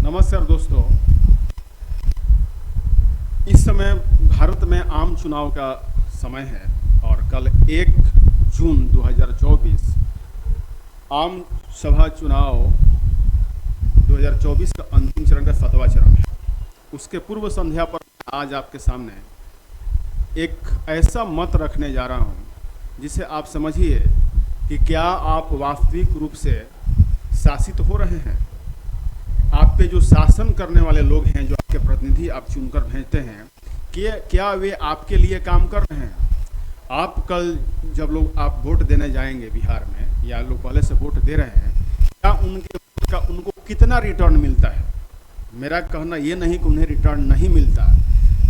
नमस्कार दोस्तों। इस समय भारत में आम चुनाव का समय है और कल 1 जून 2024 आम सभा चुनाव 2024 का अंतिम चरण का 7वां चरण है। उसके पूर्व संध्या पर आज आपके सामने एक ऐसा मत रखने जा रहा हूं जिसे आप समझिए कि क्या आप वास्तविक रूप से शासित हो रहे हैं। आप पे जो शासन करने वाले लोग हैं, जो आपके प्रतिनिधि आप चुनकर भेजते हैं, कि क्या वे आपके लिए काम कर रहे हैं। आप कल जब लोग आप वोट देने जाएंगे बिहार में, या लोग पहले से वोट दे रहे हैं, क्या उनके वोट का उनको कितना रिटर्न मिलता है। मेरा कहना ये नहीं कि उन्हें रिटर्न नहीं मिलता,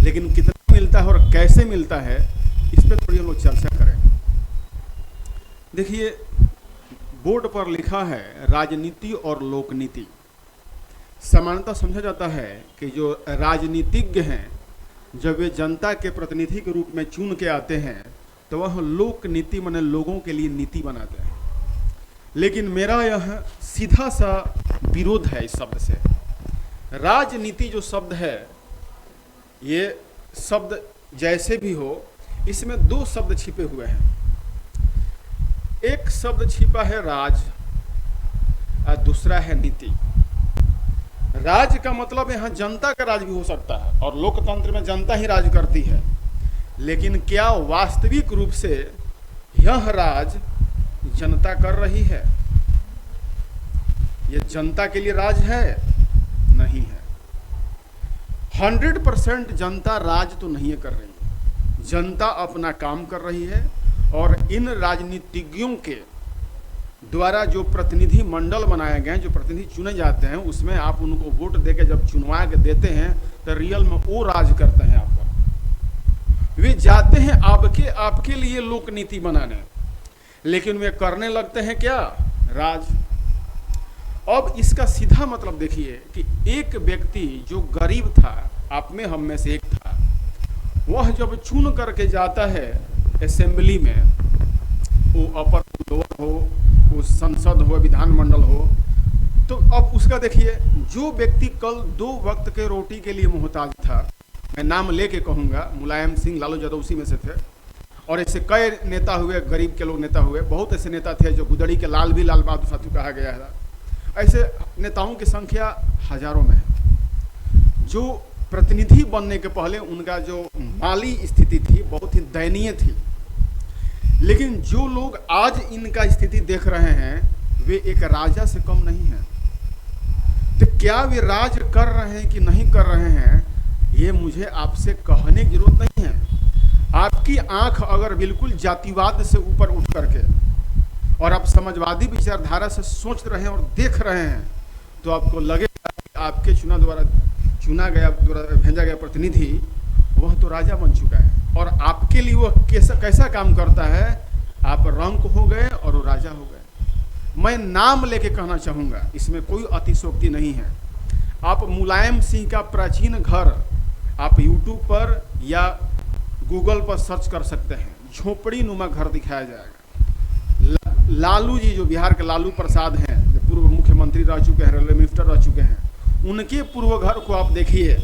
लेकिन कितना मिलता है और कैसे मिलता है, इस पर थोड़ी हम लोग चर्चा करें। देखिए, बोर्ड पर लिखा है राजनीति और लोकनीति। सामान्यतः समझा जाता है कि जो राजनीतिज्ञ हैं, जब वे जनता के प्रतिनिधि के रूप में चुन के आते हैं तो वह लोक नीति माने लोगों के लिए नीति बनाते हैं। लेकिन मेरा यह सीधा सा विरोध है इस शब्द से। राजनीति जो शब्द है, ये शब्द जैसे भी हो, इसमें 2 शब्द छिपे हुए हैं। एक शब्द छिपा है राज और दूसरा है नीति। राज का मतलब यहाँ जनता का राज भी हो सकता है और लोकतंत्र में जनता ही राज करती है, लेकिन क्या वास्तविक रूप से यह राज जनता कर रही है? यह जनता के लिए राज है? नहीं है। 100% जनता राज तो नहीं कर रही। जनता अपना काम कर रही है और इन राजनीतिज्ञों के द्वारा जो प्रतिनिधि मंडल बनाए गए, जो प्रतिनिधि चुने जाते हैं, उसमें आप उनको वोट देके जब चुनवा के देते हैं तो रियल में वो राज करते हैं आप पर। वे जाते हैं आपके लिए लोक नीति बनाने, लेकिन वे करने लगते हैं क्या? राज। अब इसका सीधा मतलब देखिए कि एक व्यक्ति जो गरीब था, आप में हम में से एक था, वह जब चुन करके जाता है असेंबली में, वो अपर लोअर हो, वो संसद हो, विधानमंडल हो, तो अब उसका देखिए, जो व्यक्ति कल 2 वक्त के रोटी के लिए मोहताज था, मैं नाम लेके कहूँगा, मुलायम सिंह, लालू यादव उसी में से थे, और ऐसे कई नेता हुए, गरीब के लोग नेता हुए, बहुत ऐसे नेता थे जो गुदड़ी के लाल भी लाल बहादुर शास्त्री कहा गया था। ऐसे नेताओं की संख्या हजारों में है। जो प्रतिनिधि बनने के पहले उनका जो माली स्थिति थी बहुत ही दयनीय थी, लेकिन जो लोग आज इनका स्थिति देख रहे हैं वे एक राजा से कम नहीं हैं। तो क्या वे राज कर रहे हैं कि नहीं कर रहे हैं, ये मुझे आपसे कहने की जरूरत नहीं है। आपकी आंख अगर बिल्कुल जातिवाद से ऊपर उठ करके और आप समाजवादी विचारधारा से सोच रहे हैं और देख रहे हैं, तो आपको लगेगा कि आपके भेजा गया प्रतिनिधि वह तो राजा बन चुका है, और आपके लिए वह कैसा काम करता है, आप रंक हो गए और वो राजा हो गए। मैं नाम लेके कहना चाहूँगा, इसमें कोई अतिशोक्ति नहीं है। आप मुलायम सिंह का प्राचीन घर आप यूट्यूब पर या गूगल पर सर्च कर सकते हैं, झोपड़ी नुमा घर दिखाया जाएगा। लालू जी, जो बिहार के लालू प्रसाद हैं, जो पूर्व मुख्यमंत्री रह चुके हैं, रेलवे मिनिस्टर रह चुके हैं, उनके पूर्व घर को आप देखिए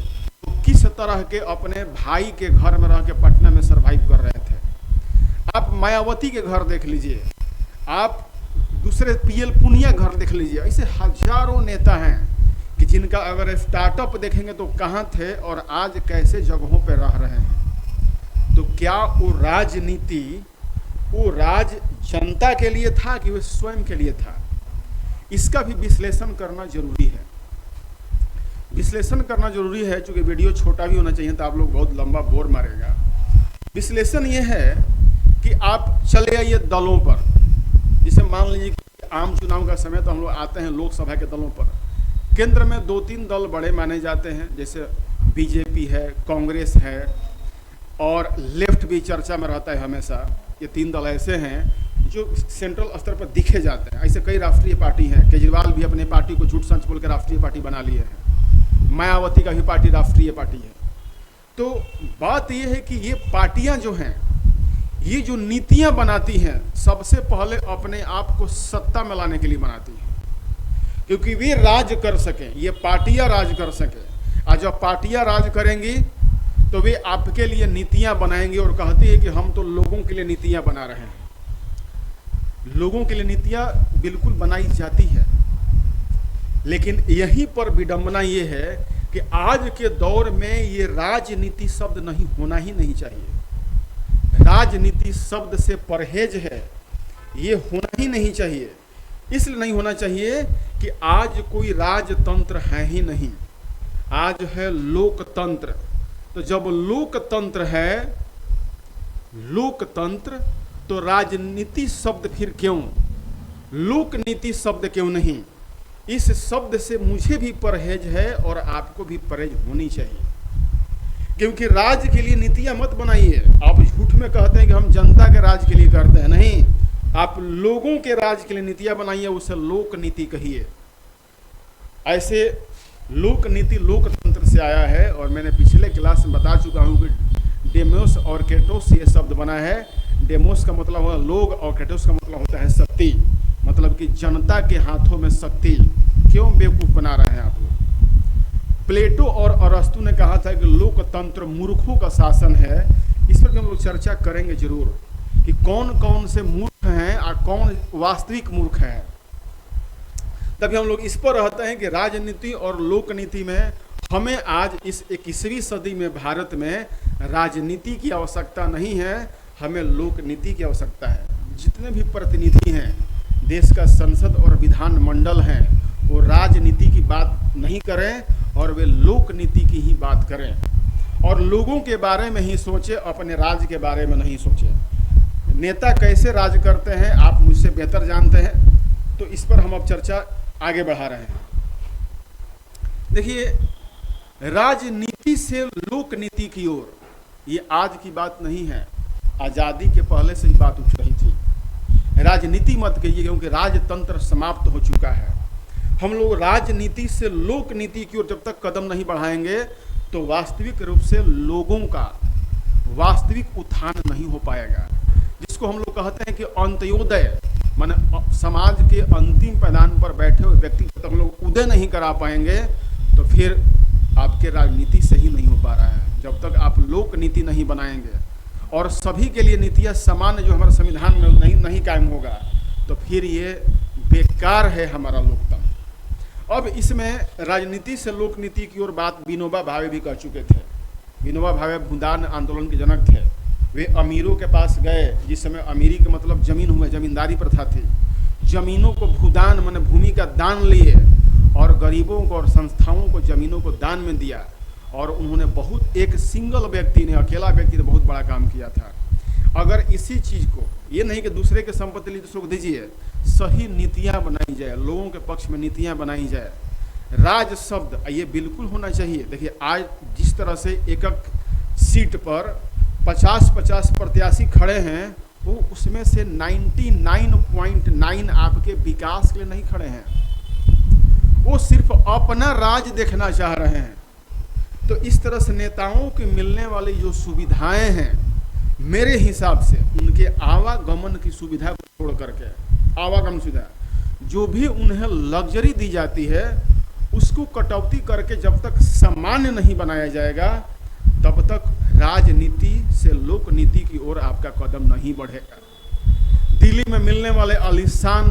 तो किस तरह के अपने भाई के घर में रह के पटना में सरवाइव कर रहे थे। आप मायावती के घर देख लीजिए, आप दूसरे पीएल पुनिया घर देख लीजिए। ऐसे हजारों नेता हैं कि जिनका अगर स्टार्टअप देखेंगे तो कहाँ थे और आज कैसे जगहों पर रह रहे हैं। तो क्या वो राजनीति, वो राज जनता के लिए था कि वो स्वयं के लिए था? इसका भी विश्लेषण करना जरूरी है। विश्लेषण करना जरूरी है, चूंकि वीडियो छोटा भी होना चाहिए, तो आप लोग बहुत लंबा बोर मारेगा। विश्लेषण ये है कि आप चले आइए दलों पर। जिसे मान लीजिए कि आम चुनाव का समय, तो हम लोग आते हैं लोकसभा के दलों पर। केंद्र में 2-3 दल बड़े माने जाते हैं, जैसे बीजेपी है, कांग्रेस है, और लेफ्ट भी चर्चा में रहता है हमेशा। ये 3 दल ऐसे हैं जो सेंट्रल स्तर पर दिखे जाते हैं। ऐसे कई राष्ट्रीय पार्टी हैं। केजरीवाल भी अपने पार्टी को झूठ सच बोल के राष्ट्रीय पार्टी बना लिए हैं। मायावती का भी पार्टी राष्ट्रीय पार्टी है। तो बात यह है कि ये पार्टियां जो हैं, ये जो नीतियां बनाती हैं, सबसे पहले अपने आप को सत्ता में लाने के लिए बनाती हैं। क्योंकि वे राज कर सकें, ये पार्टियां राज कर सकें। और जब पार्टियां राज करेंगी तो वे आपके लिए नीतियां बनाएंगे और कहती है कि हम तो लोगों के लिए नीतियां बना रहे हैं। लोगों के लिए नीतियां बिल्कुल बनाई जाती है, लेकिन यहीं पर विडंबना ये है कि आज के दौर में ये राजनीति शब्द नहीं होना ही नहीं चाहिए। राजनीति शब्द से परहेज है, ये होना ही नहीं चाहिए। इसलिए नहीं होना चाहिए कि आज कोई राजतंत्र है ही नहीं, आज है लोकतंत्र। तो जब लोकतंत्र है, लोकतंत्र, तो राजनीति शब्द फिर क्यों, लोकनीति शब्द क्यों नहीं? इस शब्द से मुझे भी परहेज है और आपको भी परहेज होनी चाहिए, क्योंकि राज के लिए नीतियां मत बनाइए। आप झूठ में कहते हैं कि हम जनता के राज के लिए करते हैं, नहीं, आप लोगों के राज के लिए नीतियां बनाइए, उसे लोक नीति कहिए। ऐसे लोक नीति लोकतंत्र से आया है, और मैंने पिछले क्लास में बता चुका हूं कि डेमोस और क्रेटोस ये शब्द बना है। डेमोस का मतलब होता है लोग और क्रेटोस का मतलब होता है शक्ति, मतलब कि जनता के हाथों में शक्ति। क्यों बेवकूफ बना रहे हैं आप लोग? प्लेटो और अरस्तु ने कहा था कि लोकतंत्र मूर्खों का शासन है। इस पर हम लोग चर्चा करेंगे जरूर कि कौन कौन से मूर्ख हैं और कौन वास्तविक मूर्ख है। तभी हम लोग इस पर रहते हैं कि राजनीति और लोकनीति में हमें आज इस 21वीं सदी में भारत में राजनीति की आवश्यकता नहीं है, हमें लोकनीति की आवश्यकता है। जितने भी प्रतिनिधि हैं, देश का संसद और विधान मंडल हैं, वो राजनीति की बात नहीं करें और वे लोकनीति की ही बात करें और लोगों के बारे में ही सोचे, अपने राज्य के बारे में नहीं सोचे। नेता कैसे राज करते हैं आप मुझसे बेहतर जानते हैं, तो इस पर हम अब चर्चा आगे बढ़ा रहे हैं। देखिए, राजनीति से लोकनीति की ओर, ये आज की बात नहीं है, आज़ादी के पहले से ही बात उठ रही थी। राजनीति मत कहिए, क्योंकि राजतंत्र समाप्त हो चुका है। हम लोग राजनीति से लोकनीति की ओर जब तक कदम नहीं बढ़ाएंगे तो वास्तविक रूप से लोगों का वास्तविक उत्थान नहीं हो पाएगा। जिसको हम लोग कहते हैं कि अंत्योदय, माने समाज के अंतिम पैदान पर बैठे हुए व्यक्ति को हम लोग उदय नहीं करा पाएंगे, तो फिर आपके राजनीति सही नहीं हो पा रहा है। जब तक आप लोक नीति नहीं बनाएंगे और सभी के लिए नीतियां समान जो हमारे संविधान में नहीं कायम होगा, तो फिर ये बेकार है हमारा लोकतंत्र। अब इसमें राजनीति से लोकनीति की ओर बात विनोबा भावे भी कर चुके थे। विनोबा भावे भूदान आंदोलन के जनक थे। वे अमीरों के पास गए, जिस समय अमीरी का मतलब जमीन हुआ, जमींदारी प्रथा थी। जमीनों को भूदान माने भूमि का दान लिए और गरीबों को और संस्थाओं को जमीनों को दान में दिया। और उन्होंने बहुत, एक सिंगल व्यक्ति ने, अकेला व्यक्ति ने बहुत बड़ा काम किया था। अगर इसी चीज़ को, ये नहीं कि दूसरे के संपत्ति लिए दूसरों को दीजिए, सही नीतियाँ बनाई जाए, लोगों के पक्ष में नीतियाँ बनाई जाए, राज शब्द ये बिल्कुल होना चाहिए। देखिए, आज जिस तरह से एक सीट पर 50-50 प्रत्याशी खड़े हैं, वो उसमें से 99.9 आपके विकास के लिए नहीं खड़े हैं, वो सिर्फ अपना राज देखना चाह रहे हैं। तो इस तरह से नेताओं के मिलने वाली जो सुविधाएं हैं, मेरे हिसाब से उनके आवागमन की सुविधा को छोड़ करके, आवागमन सुविधा जो भी उन्हें लग्जरी दी जाती है, उसको कटौती करके जब तक सामान्य नहीं बनाया जाएगा, तब तक राजनीति से लोकनीति की ओर आपका कदम नहीं बढ़ेगा। दिल्ली में मिलने वाले आलीशान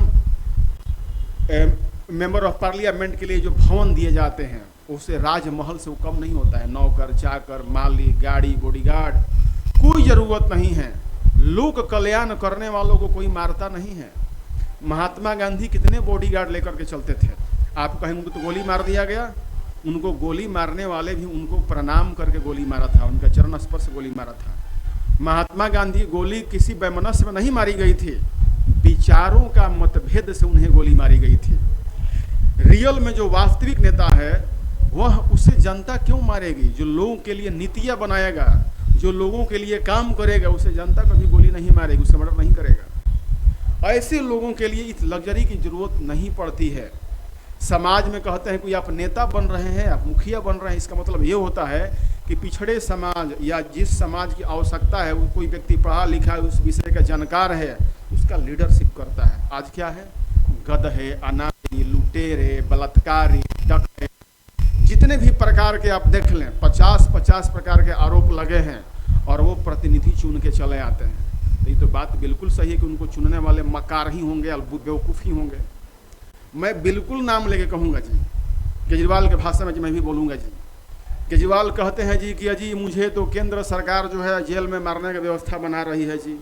मेंबर ऑफ पार्लियामेंट के लिए जो भवन दिए जाते हैं, उसे राजमहल से वो कम नहीं होता है। नौकर चाकर, माली, गाड़ी, बॉडीगार्ड, कोई ज़रूरत नहीं है। लोक कल्याण करने वालों को कोई मारता नहीं है। महात्मा गांधी कितने बॉडीगार्ड लेकर के चलते थे? आप कहेंगे उनको तो गोली मार दिया गया। उनको गोली मारने वाले भी उनको प्रणाम करके गोली मारा था, उनका चरण स्पर्श से गोली मारा था। महात्मा गांधी गोली किसी वैमनस्य में नहीं मारी गई थी, विचारों का मतभेद से उन्हें गोली मारी गई थी। रियल में जो वास्तविक नेता है, वह उसे जनता क्यों मारेगी? जो लोगों के लिए नीतियां बनाएगा, जो लोगों के लिए काम करेगा, उसे जनता कभी गोली नहीं मारेगी, उसे मर्डर नहीं करेगा। ऐसे लोगों के लिए इस लग्जरी की जरूरत नहीं पड़ती है। समाज में कहते हैं कोई आप नेता बन रहे हैं, आप मुखिया बन रहे हैं, इसका मतलब ये होता है कि पिछड़े समाज या जिस समाज की आवश्यकता है, वो कोई व्यक्ति पढ़ा लिखा है, उस विषय का जानकार है, उसका लीडरशिप करता है। आज क्या है? गधे, अनाड़ी, लुटेरे, बलात्कारी, डकैत, जितने भी प्रकार के आप देख लें 50-50 प्रकार के आरोप लगे हैं और वो प्रतिनिधि चुन के चले आते हैं। तो ये तो बात बिल्कुल सही है कि उनको चुनने वाले मकार ही होंगे, बेवकूफ़ ही होंगे। मैं बिल्कुल नाम लेके कहूँगा जी, केजरीवाल के भाषा में जी मैं भी बोलूँगा जी। केजरीवाल कहते हैं जी कि जी मुझे तो केंद्र सरकार जो है जेल में मारने की व्यवस्था बना रही है जी।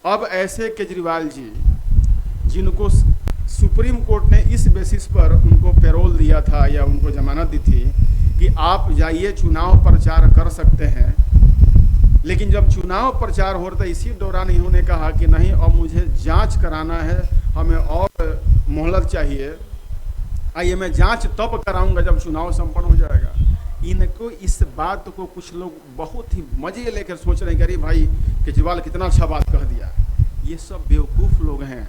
अब ऐसे केजरीवाल जी जिनको सुप्रीम कोर्ट ने इस बेसिस पर उनको पैरोल दिया था या उनको जमानत दी थी कि आप जाइए चुनाव प्रचार कर सकते हैं, लेकिन जब चुनाव प्रचार हो रहा था इसी दौरान इन्होंने कहा कि नहीं अब मुझे जांच कराना है, हमें और मोहलत चाहिए, आइए मैं जांच तब कराऊंगा जब चुनाव संपन्न हो जाएगा। इनको इस बात को कुछ लोग बहुत ही मजे लेकर सोच रहे हैं कि अरे भाई केजरीवाल कितना अच्छा बात कह दिया। ये सब बेवकूफ़ लोग हैं।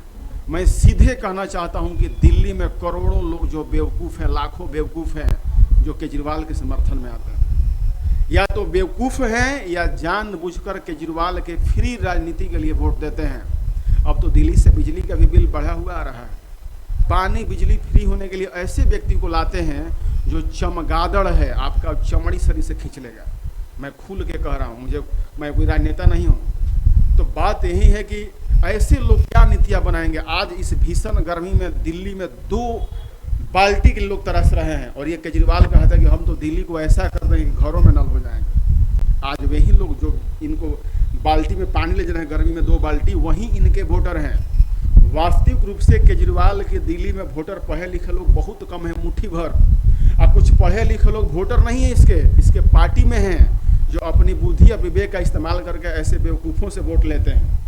मैं सीधे कहना चाहता हूं कि दिल्ली में करोड़ों लोग जो बेवकूफ़ हैं, लाखों बेवकूफ़ हैं जो केजरीवाल के समर्थन में आते हैं, या तो बेवकूफ़ हैं या जानबूझकर केजरीवाल के फ्री राजनीति के लिए वोट देते हैं। अब तो दिल्ली से बिजली का भी बिल बढ़ा हुआ आ रहा है। पानी बिजली फ्री होने के लिए ऐसे व्यक्ति को लाते हैं जो चमगादड़ है, आपका चमड़ी शरीर से खींच लेगा। मैं खुल के कह रहा हूँ, मैं कोई राजनेता नहीं हूँ। तो बात यही है कि ऐसे लोग क्या नीतियाँ बनाएंगे। आज इस भीषण गर्मी में दिल्ली में 2 बाल्टी के लोग तरस रहे हैं और ये केजरीवाल कहा था कि हम तो दिल्ली को ऐसा कर देंगे कि घरों में नल हो जाएंगे। आज वही लोग जो इनको बाल्टी में पानी ले जा रहे हैं गर्मी में 2 बाल्टी, वही इनके वोटर हैं। वास्तविक रूप से केजरीवाल के दिल्ली में वोटर पढ़े लिखे लोग बहुत कम है, मुट्ठी भर। और कुछ पढ़े लिखे लोग वोटर नहीं है इसके पार्टी में हैं जो अपनी बुद्धि या विवेक का इस्तेमाल करके ऐसे बेवकूफ़ों से वोट लेते हैं।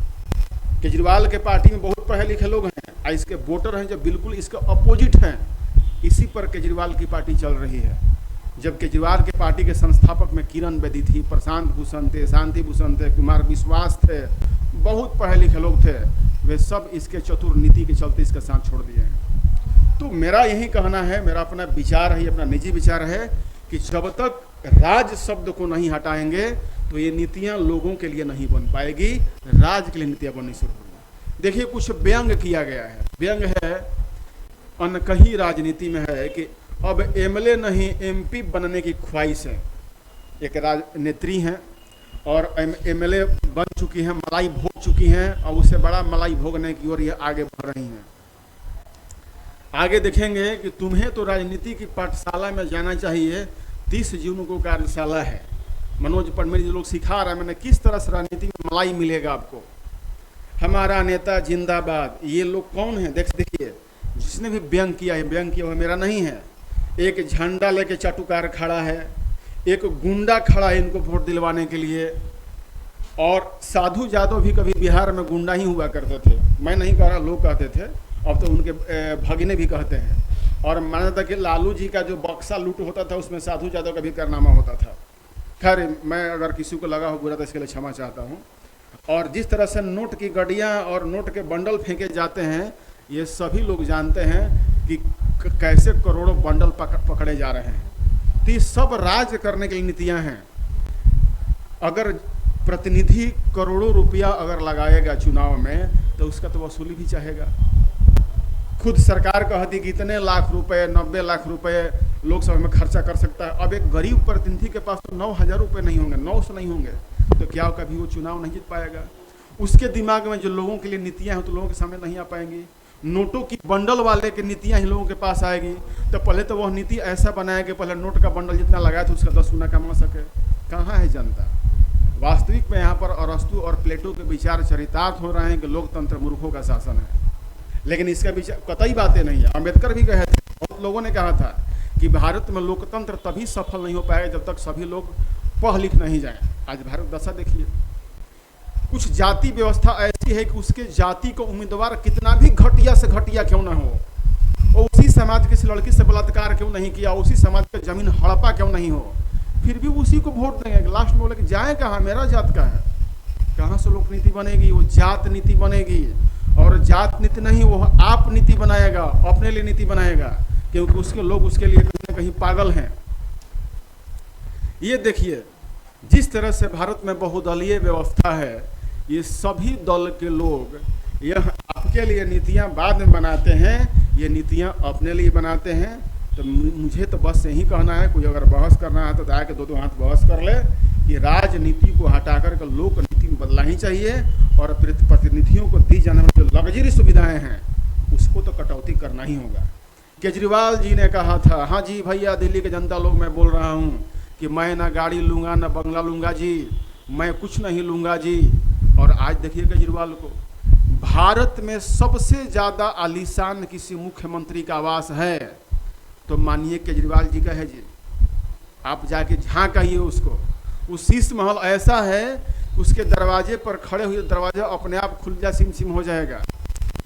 केजरीवाल के पार्टी में बहुत पढ़े लिखे लोग हैं और इसके वोटर हैं जो बिल्कुल इसके अपोजिट हैं। इसी पर केजरीवाल की पार्टी चल रही है। जब केजरीवाल के पार्टी के संस्थापक में किरण बेदी थी, प्रशांत भूषण थे, शांति भूषण थे, कुमार विश्वास थे, बहुत पढ़े लिखे लोग थे, वे सब इसके चतुर नीति के चलते इसका साथ छोड़ दिए हैं। तो मेरा यही कहना है, मेरा अपना विचार है, अपना निजी विचार है कि जब तक राज शब्द को नहीं हटाएंगे तो ये नीतियां लोगों के लिए नहीं बन पाएगी, राज के लिए नीतियां बननी शुरू होंगी। देखिए कुछ व्यंग किया गया है। व्यंग है अनकही राजनीति में है कि अब एमएलए नहीं एमपी बनने की ख्वाहिश है। एक राजनेत्री हैं और एमएलए बन चुकी हैं, मलाई भोग चुकी हैं और उससे बड़ा मलाई भोगने की ओर ये आगे बढ़ रही हैं। आगे देखेंगे कि तुम्हें तो राजनीति की पाठशाला में जाना चाहिए, 30 जून को कार्यशाला है। मनोज पटमेरी जो लोग सिखा रहा है मैंने किस तरह से राजनीति में मलाई मिलेगा आपको। हमारा नेता जिंदाबाद, ये लोग कौन है देखिए, जिसने भी व्यंग किया है, व्यंग किया हुआ मेरा नहीं है। एक झंडा लेके चाटुकार खड़ा है, एक गुंडा खड़ा है इनको वोट दिलवाने के लिए। और साधु यादव भी कभी बिहार में गुंडा ही हुआ करते थे, मैं नहीं कह रहा, लोग कहते थे, अब तो उनके भगिने भी कहते हैं। और माना था कि लालू जी का जो बक्सा लूट होता था उसमें साधु यादव का भी कारनामा होता था। खैर मैं अगर किसी को लगा हो बुरा तो इसके लिए क्षमा चाहता हूँ। और जिस तरह से नोट की गड्डियाँ और नोट के बंडल फेंके जाते हैं, ये सभी लोग जानते हैं कि कैसे करोड़ों बंडल पकड़े जा रहे हैं। तो ये सब राज करने के लिए नीतियाँ हैं। अगर प्रतिनिधि करोड़ों रुपया अगर लगाएगा चुनाव में तो उसका तो वसूली भी चाहेगा। खुद सरकार कहती कि इतने लाख रुपए, 90 लाख रुपए लोकसभा में खर्चा कर सकता है। अब एक गरीब प्रतिनिधि के पास तो 9,000 रुपये नहीं होंगे, 900 नहीं होंगे, तो क्या कभी वो चुनाव नहीं जीत पाएगा। उसके दिमाग में जो लोगों के लिए नीतियाँ हैं तो लोगों के सामने नहीं आ पाएंगी। नोटों की बंडल वाले की नीतियाँ ही लोगों के पास आएगी, तो पहले तो वह नीति ऐसा बनाए कि पहले नोट का बंडल जितना लगाए तो उसका 10 गुना कमा सके। कहाँ है जनता। वास्तविक में यहाँ पर अरस्तु और प्लेटो के विचार चरितार्थ हो रहे हैं कि लोकतंत्र मूर्खों का शासन है, लेकिन इसका विचार कतई बातें नहीं है। अम्बेडकर भी कहे थे, बहुत लोगों ने कहा था कि भारत में लोकतंत्र तभी सफल नहीं हो पाएगा जब तक सभी लोग पढ़ लिख नहीं जाएं। आज भारत दशा देखिए, कुछ जाति व्यवस्था ऐसी है कि उसके जाति को उम्मीदवार कितना भी घटिया से घटिया क्यों ना हो, और उसी समाज की लड़की से बलात्कार क्यों नहीं किया, उसी समाज का जमीन हड़पा क्यों नहीं हो, फिर भी उसी को वोट देंगे। लास्ट में बोले कि जाए कहाँ, मेरा जात का है। कहाँ से लोक नीति बनेगी, वो जात नीति बनेगी। और जात नीति नहीं, वो आप नीति बनाएगा, अपने लिए नीति बनाएगा, क्योंकि उसके लोग उसके लिए कहीं ना कहीं पागल हैं। ये देखिए जिस तरह से भारत में बहुदलीय व्यवस्था है, ये सभी दल के लोग यह आपके के लिए नीतियां बाद में बनाते हैं, ये नीतियां अपने लिए बनाते हैं। तो मुझे तो बस यही कहना है, कोई अगर बहस करना है तो आके दो हाथ बहस कर ले कि राजनीति को हटाकर के लोक नीति में बदलना ही चाहिए, और प्रतिनिधियों को दी जाने वाली जो लग्जरी सुविधाएं हैं उसको तो कटौती करना ही होगा। केजरीवाल जी ने कहा था, हाँ जी भैया दिल्ली के जनता लोग, मैं बोल रहा हूँ कि मैं ना गाड़ी लूँगा ना बंगला लूँगा जी, मैं कुछ नहीं लूँगा जी। और आज देखिए केजरीवाल को, भारत में सबसे ज़्यादा आलीशान किसी मुख्यमंत्री का आवास है तो मानिए केजरीवाल जी का है जी। आप जाके झांकिए उसको, वो शीश महल ऐसा है, उसके दरवाजे पर खड़े हुए दरवाजा अपने आप खुल जा सिम सिम हो जाएगा,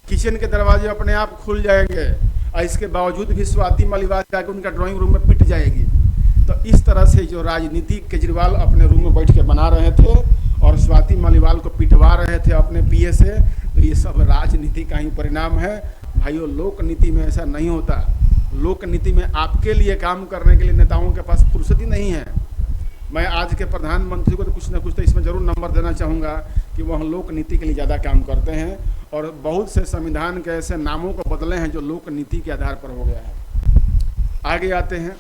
किचन के दरवाजे अपने आप खुल जाएंगे, और इसके बावजूद भी स्वाति मालिवाल जाकर उनका ड्राइंग रूम में पिट जाएगी। तो इस तरह से जो राजनीति केजरीवाल अपने रूम में बैठ के बना रहे थे और स्वाति मालिवाल को पिटवा रहे थे अपने पीए से, तो ये सब राजनीति का ही परिणाम है। भाइयों, लोक नीति में ऐसा नहीं होता। लोक नीति में आपके लिए काम करने के लिए नेताओं के पास फुर्सत ही नहीं है। मैं आज के प्रधानमंत्री को तो कुछ ना कुछ तो इसमें जरूर नंबर देना चाहूँगा कि वह लोक नीति के लिए ज़्यादा काम करते हैं, और बहुत से संविधान के ऐसे नामों को बदले हैं जो लोक नीति के आधार पर हो गया है। आगे आते हैं,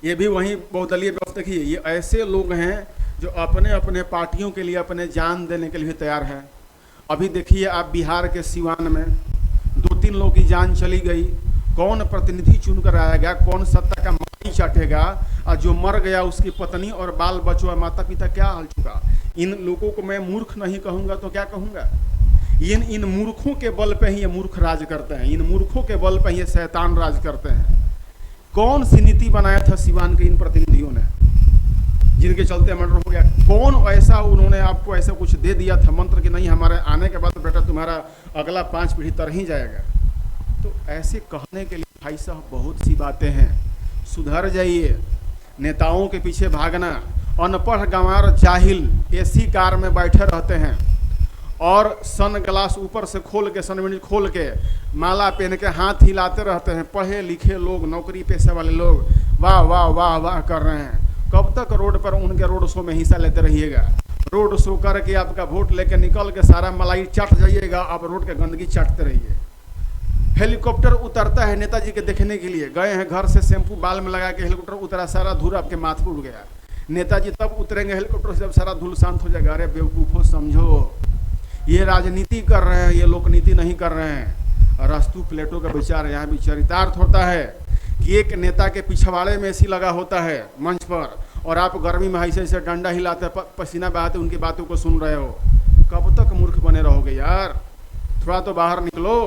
ये भी वही बहुदलीय व्यवस्था। देखिए, ये ऐसे लोग हैं जो अपने अपने पार्टियों के लिए अपने जान देने के लिए तैयार है। अभी देखिए आप बिहार के सिवान में 2-3 लोगों की जान चली गई। कौन प्रतिनिधि चुन कर आएगा, कौन सत्ता का माई चाटेगा, और जो मर गया उसकी पत्नी और बाल बच्चों और माता पिता क्या हाल चुका। इन लोगों को मैं मूर्ख नहीं कहूँगा तो क्या कहूँगा। इन मूर्खों के बल पे ही ये मूर्ख राज करते हैं, इन मूर्खों के बल पे ही ये शैतान राज करते हैं। कौन सी नीति बनाया था सिवान के इन प्रतिनिधियों ने जिनके चलते मर्डर हो गया? कौन ऐसा उन्होंने आपको ऐसा कुछ दे दिया था मंत्र कि नहीं हमारे आने के बाद तो बेटा तुम्हारा अगला 5 पीढ़ी तर ही जाएगा? तो ऐसे कहने के लिए भाई साहब बहुत सी बातें हैं। सुधर जाइए। नेताओं के पीछे भागना, अनपढ़ गंवार जाहिल एसी कार में बैठे रहते हैं और सन ग्लास ऊपर से खोल के, सनविंड खोल के, माला पहन के हाथ हिलाते रहते हैं। पढ़े लिखे लोग, नौकरी पेशे वाले लोग वाह वाह वाह वाह कर रहे हैं। कब तक रोड पर उनके रोड शो में हिस्सा लेते रहिएगा? रोड शो करके आपका वोट लेके निकल के सारा मलाई चट जाइएगा, आप रोड के गंदगी चटते रहिए। हेलीकॉप्टर उतरता है नेताजी के देखने के लिए, गए हैं घर से शैम्पू बाल में लगा के, हेलीकॉप्टर उतरा, सारा धूल आपके माथे पर उड़ गया। नेताजी तब उतरेंगे हेलीकॉप्टर से जब सारा धूल शांत हो जाएगा। अरे बेवकूफ़ो, समझो ये राजनीति कर रहे हैं, ये लोकनीति नहीं कर रहे हैं। अरस्तु प्लेटो का विचार यहाँ भी चरितार्थ होता है कि एक नेता के पिछवाड़े में एसी लगा होता है मंच पर, और आप गर्मी में ऐसे ऐसे डंडा हिलाते, पसीना बहाते उनकी बातों को सुन रहे हो। कब तक मूर्ख बने रहोगे यार? थोड़ा तो बाहर निकलो।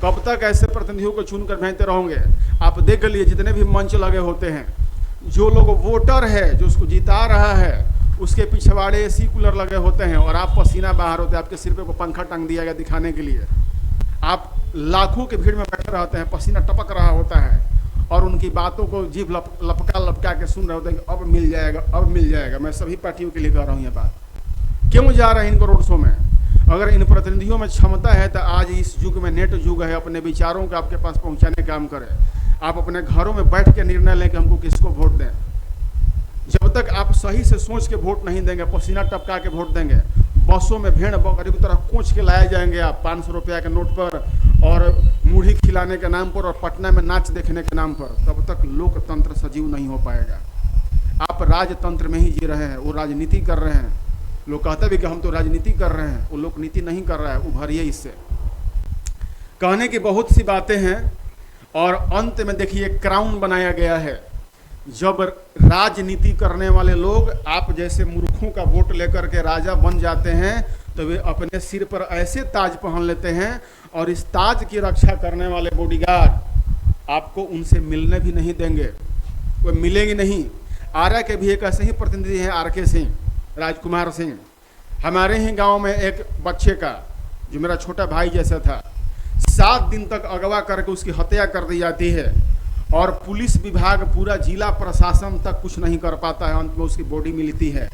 कब तक ऐसे प्रतिनिधियों को चुन कर भेजते रहोगे? आप देख लिए जितने भी मंच लगे होते हैं, जो लोग वोटर है जो उसको जिता रहा है उसके पिछवाड़े एसी कूलर लगे होते हैं, और आप पसीना बाहर होते हैं, आपके सिर पे को पंखा टांग दिया गया दिखाने के लिए। आप लाखों की भीड़ में बैठे रहते हैं, पसीना टपक रहा होता है, और उनकी बातों को जीभ लपका के सुन रहे होते हैं कि अब मिल जाएगा, अब मिल जाएगा। मैं सभी पार्टियों के लिए कह रहा हूँ ये बात। क्यों जा रहे हैं इनको रोड शो में? अगर इन प्रतिनिधियों में क्षमता है तो आज इस युग में नेट युग है, अपने विचारों को आपके पास पहुंचाने का काम करें। आप अपने घरों में बैठ के निर्णय लें कि हमको किसको वोट दें। जब तक आप सही से सोच के वोट नहीं देंगे, पसीना टपका के वोट देंगे, बसों में भेड़ बकरी की तरह कोच के लाए जाएंगे आप 500 रुपया के नोट पर, और मूढ़ी खिलाने के नाम पर, और पटना में नाच देखने के नाम पर, तब तक लोकतंत्र सजीव नहीं हो पाएगा। आप राजतंत्र में ही जी रहे हैं, वो राजनीति कर रहे हैं। लोग कहते भी कि हम तो राजनीति कर रहे हैं, वो लोकनीति नहीं कर रहा है। उभरिए इससे। कहने की बहुत सी बातें हैं, और अंत में देखिए क्राउन बनाया गया है। जब राजनीति करने वाले लोग आप जैसे मूर्खों का वोट लेकर के राजा बन जाते हैं, तो वे अपने सिर पर ऐसे ताज पहन लेते हैं, और इस ताज की रक्षा करने वाले बॉडीगार्ड आपको उनसे मिलने भी नहीं देंगे, वो मिलेंगे नहीं। आरा के भी एक ऐसे ही प्रतिनिधि हैं, RK सिंह, राजकुमार सिंह। हमारे ही गांव में एक बच्चे का, जो मेरा छोटा भाई जैसा था, 7 दिन तक अगवा करके उसकी हत्या कर दी जाती है, और पुलिस विभाग, पूरा जिला प्रशासन तक कुछ नहीं कर पाता है। अंत में उसकी बॉडी मिलती है,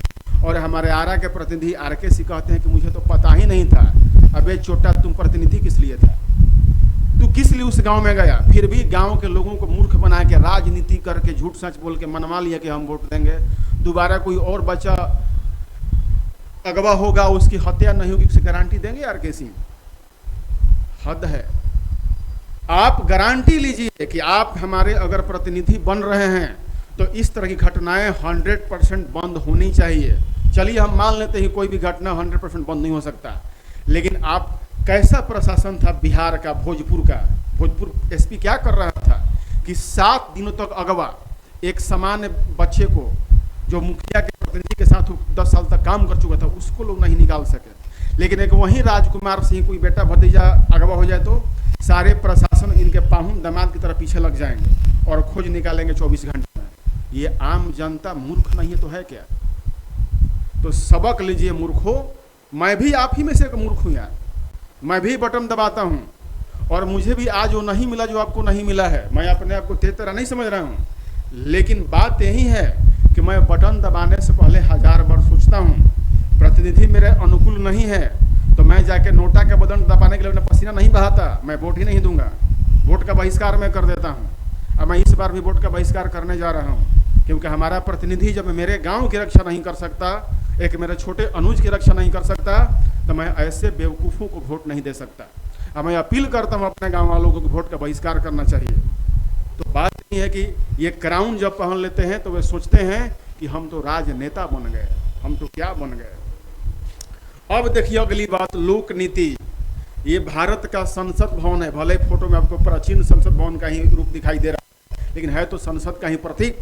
और हमारे आरा के प्रतिनिधि RK सिंह कहते हैं कि मुझे तो पता ही नहीं था। अबे छोटा, तुम प्रतिनिधि किस लिए था? तू किस लिए उस गांव में गया? फिर भी गांव के लोगों को मूर्ख बना के राजनीति करके झूठ सच बोल के मनवा लिया कि हम वोट देंगे। दोबारा कोई और बच्चा अगवा होगा, उसकी हत्या नहीं होगी, उसे गारंटी देंगे RK सिंह? हद है। आप गारंटी लीजिए कि आप हमारे अगर प्रतिनिधि बन रहे हैं तो इस तरह की घटनाएं 100% बंद होनी चाहिए। चलिए हम मान लेते हैं कोई भी घटना 100% बंद नहीं हो सकता, लेकिन आप कैसा प्रशासन था बिहार का, भोजपुर एसपी क्या कर रहा था कि 7 दिनों तक अगवा एक सामान्य बच्चे को जो मुखिया के प्रतिनिधि के साथ 10 साल तक काम कर चुका था उसको लोग नहीं निकाल सके। लेकिन एक वहीं राजकुमार सिंह कोई बेटा भतीजा अगवा हो जाए तो सारे प्रशासन इनके पाहुन दामाद की तरह पीछे लग जाएंगे और खोज निकालेंगे 24 घंटे में। ये आम जनता मूर्ख नहीं है तो है क्या? तो सबक लीजिए मूर्खों। मैं भी आप ही में से एक मूर्ख हूँ यार, मैं भी बटन दबाता हूँ और मुझे भी आज वो नहीं मिला जो आपको नहीं मिला है। मैं अपने आप को तेज तरह नहीं समझ रहा हूँ, लेकिन बात यही है कि मैं बटन दबाने से पहले 1000 बार सोचता हूँ। प्रतिनिधि मेरे अनुकूल नहीं है तो मैं जाके नोटा का बटन दबाने के लिए अपना पसीना नहीं बहाता, मैं वोट ही नहीं दूंगा। वोट का बहिष्कार मैं कर देता हूँ। अब मैं इस बार भी वोट का बहिष्कार करने जा रहा हूँ, क्योंकि हमारा प्रतिनिधि जब मेरे गांव की रक्षा नहीं कर सकता, एक मेरे छोटे अनुज की रक्षा नहीं कर सकता, तो मैं ऐसे बेवकूफ़ों को वोट नहीं दे सकता। अब मैं अपील करता हूँ अपने गाँव वालों को कि वोट का बहिष्कार करना चाहिए। तो बात ये है कि ये क्राउन जब पहन लेते हैं तो वे सोचते हैं कि हम तो राजनेता बन गए, हम तो क्या बन गए। अब देखिए अगली बात, लोक नीति। ये भारत का संसद भवन है, भले फोटो में आपको प्राचीन संसद भवन का ही रूप दिखाई दे रहा है, लेकिन है तो संसद का ही प्रतीक।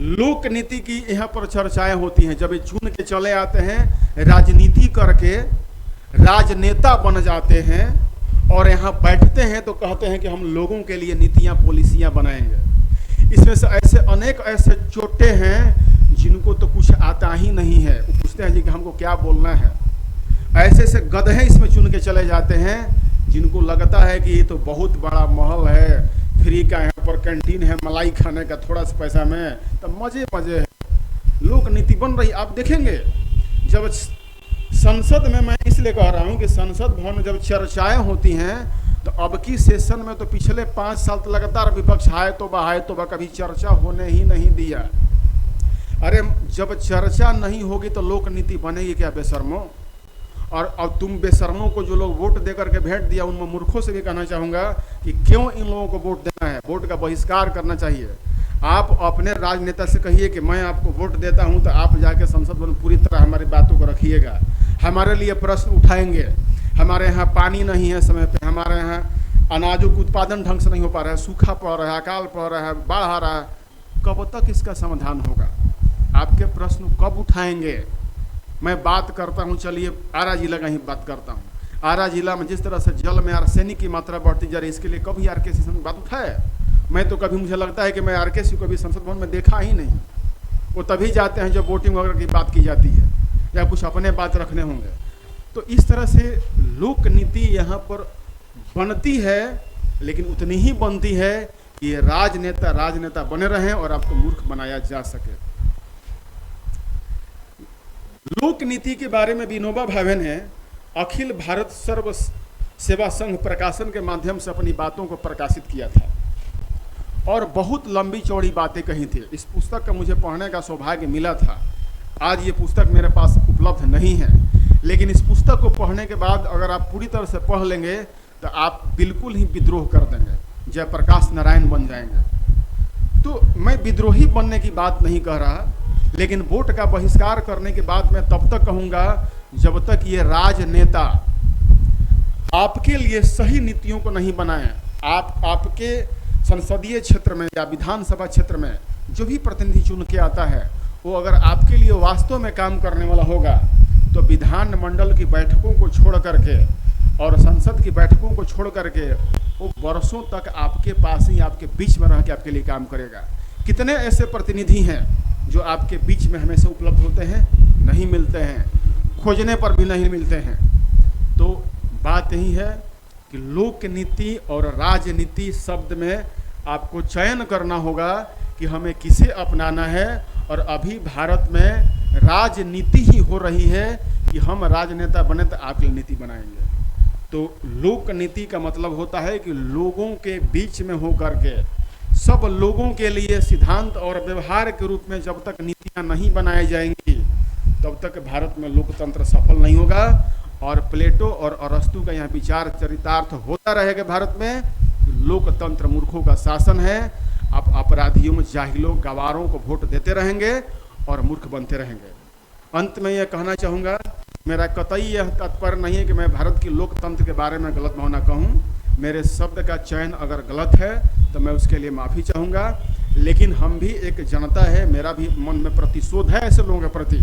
लोक नीति की यहाँ पर चर्चाएं होती हैं। जब ये चुन के चले आते हैं, राजनीति करके राजनेता बन जाते हैं और यहाँ बैठते हैं तो कहते हैं कि हम लोगों के लिए नीतियाँ पॉलिसियाँ बनाएंगे। इसमें से ऐसे अनेक ऐसे चोटे हैं जिनको तो कुछ आता ही नहीं है, वो पूछते हैं जी कि हमको क्या बोलना है। ऐसे ऐसे गधे इसमें चुन के चले जाते हैं जिनको लगता है कि ये तो बहुत बड़ा महल है, फ्री का यहाँ पर कैंटीन है, मलाई खाने का थोड़ा सा पैसा में, तो मजे मजे है। लोक नीति बन रही, आप देखेंगे जब संसद में, मैं इसलिए कह रहा हूँ कि संसद भवन में जब चर्चाएं होती हैं तो अब की सेशन में तो पिछले 5 साल तो लगातार विपक्ष हाय तौबा कभी चर्चा होने ही नहीं दिया। अरे जब चर्चा नहीं होगी तो लोक नीति बनेगी क्या बेशर्मों? और अब तुम बेशर्मों को जो लोग वोट दे करके भेंट दिया, उनमें मूर्खों से भी कहना चाहूँगा कि क्यों इन लोगों को वोट देना है, वोट का बहिष्कार करना चाहिए। आप अपने राजनेता से कहिए कि मैं आपको वोट देता हूं, तो आप जाके संसद में पूरी तरह हमारी बातों को रखिएगा, हमारे लिए प्रश्न उठाएंगे। हमारे यहाँ पानी नहीं है समय पे, हमारे यहाँ अनाजों का उत्पादन ढंग से नहीं हो पा रहा है, सूखा पड़ रहा है, अकाल पड़ रहा है, बाढ़ आ रहा है, कब तक इसका समाधान होगा? आपके प्रश्न कब उठाएंगे? मैं बात करता हूँ, चलिए आरा जिला का ही बात करता हूँ। आरा जिला में जिस तरह से जल में आर्सेनिक की मात्रा बढ़ती जा रही है, इसके लिए कभी आरकेसी में बात उठाए? मैं तो कभी, मुझे लगता है कि मैं आरकेसी को कभी संसद भवन में देखा ही नहीं। वो तभी जाते हैं जब वोटिंग वगैरह की बात की जाती है या कुछ अपने बात रखने होंगे। तो इस तरह से लोक नीति यहाँ पर बनती है, लेकिन उतनी ही बनती है कि ये राजनेता बने रहें और आपको मूर्ख बनाया जा सके। लोक नीति के बारे में विनोबा भावे ने अखिल भारत सर्व सेवा संघ प्रकाशन के माध्यम से अपनी बातों को प्रकाशित किया था और बहुत लंबी चौड़ी बातें कही थी। इस पुस्तक का मुझे पढ़ने का सौभाग्य मिला था। आज ये पुस्तक मेरे पास उपलब्ध नहीं है, लेकिन इस पुस्तक को पढ़ने के बाद अगर आप पूरी तरह से पढ़ लेंगे तो आप बिल्कुल ही विद्रोह कर देंगे, जयप्रकाश नारायण बन जाएंगे। तो मैं विद्रोही बनने की बात नहीं कह रहा, लेकिन वोट का बहिष्कार करने के बाद मैं तब तक कहूँगा जब तक ये राजनेता आपके लिए सही नीतियों को नहीं बनाए। आपके संसदीय क्षेत्र में या विधानसभा क्षेत्र में जो भी प्रतिनिधि चुन के आता है, वो अगर आपके लिए वास्तव में काम करने वाला होगा तो विधानमंडल की बैठकों को छोड़ करके और संसद की बैठकों को छोड़ करके वो वर्षों तक आपके पास ही, आपके बीच में रह के आपके लिए काम करेगा। कितने ऐसे प्रतिनिधि हैं जो आपके बीच में हमेशा उपलब्ध होते हैं? नहीं मिलते हैं, खोजने पर भी नहीं मिलते हैं। तो बात यही है कि लोक नीति और राजनीति शब्द में आपको चयन करना होगा कि हमें किसे अपनाना है। और अभी भारत में राजनीति ही हो रही है कि हम राजनेता बने तो आपके लिए नीति बनाएंगे। तो लोक नीति का मतलब होता है कि लोगों के बीच में हो करके सब लोगों के लिए सिद्धांत और व्यवहार के रूप में जब तक नीतियां नहीं बनाई जाएंगी तब तक भारत में लोकतंत्र सफल नहीं होगा और प्लेटो और अरस्तु का यहाँ विचार चरितार्थ होता रहेगा भारत में। लोकतंत्र मूर्खों का शासन है। आप अपराधियों, जाहिलों, गवारों को वोट देते रहेंगे और मूर्ख बनते रहेंगे। अंत में यह कहना चाहूँगा, मेरा कतई यह तात्पर्य नहीं है कि मैं भारत की लोकतंत्र के बारे में गलत भावना कहूँ। मेरे शब्द का चयन अगर गलत है तो मैं उसके लिए माफ़ी चाहूँगा। लेकिन हम भी एक जनता है, मेरा भी मन में प्रतिशोध है ऐसे लोगों के प्रति।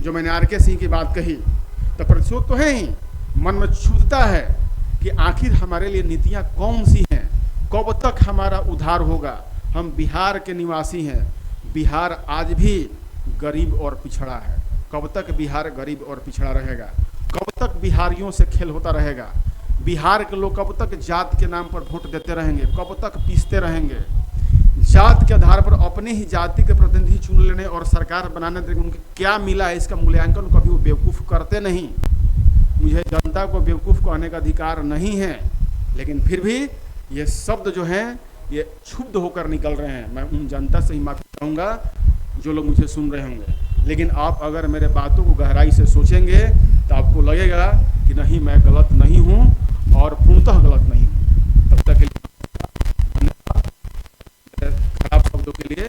जो मैंने आर के सिंह की बात कही, तो प्रतिशोध तो है ही, मन में क्षुब्धता है कि आखिर हमारे लिए नीतियाँ कौन सी हैं, कब तक हमारा उद्धार होगा। हम बिहार के निवासी हैं, बिहार आज भी गरीब और पिछड़ा है। कब तक बिहार गरीब और पिछड़ा रहेगा? कब तक बिहारियों से खेल होता रहेगा? बिहार के लोग कब तक जात के नाम पर वोट देते रहेंगे? कब तक पीसते रहेंगे? जात के आधार पर अपने ही जाति के प्रतिनिधि चुन लेने और सरकार बनाने देने, उनको क्या मिला है इसका मूल्यांकन कभी वो बेवकूफ़ करते नहीं। मुझे जनता को बेवकूफ़ कहने का अधिकार नहीं है, लेकिन फिर भी ये शब्द जो हैं ये क्षुब्ध होकर निकल रहे हैं। मैं उन जनता से ही माफ़ी चाहूँगा जो लोग मुझे सुन रहे होंगे। लेकिन आप अगर मेरे बातों को गहराई से सोचेंगे तो आपको लगेगा कि नहीं, मैं गलत नहीं हूँ और पूर्णतः गलत नहीं हूँ। तब तक के लिए खराब शब्दों के लिए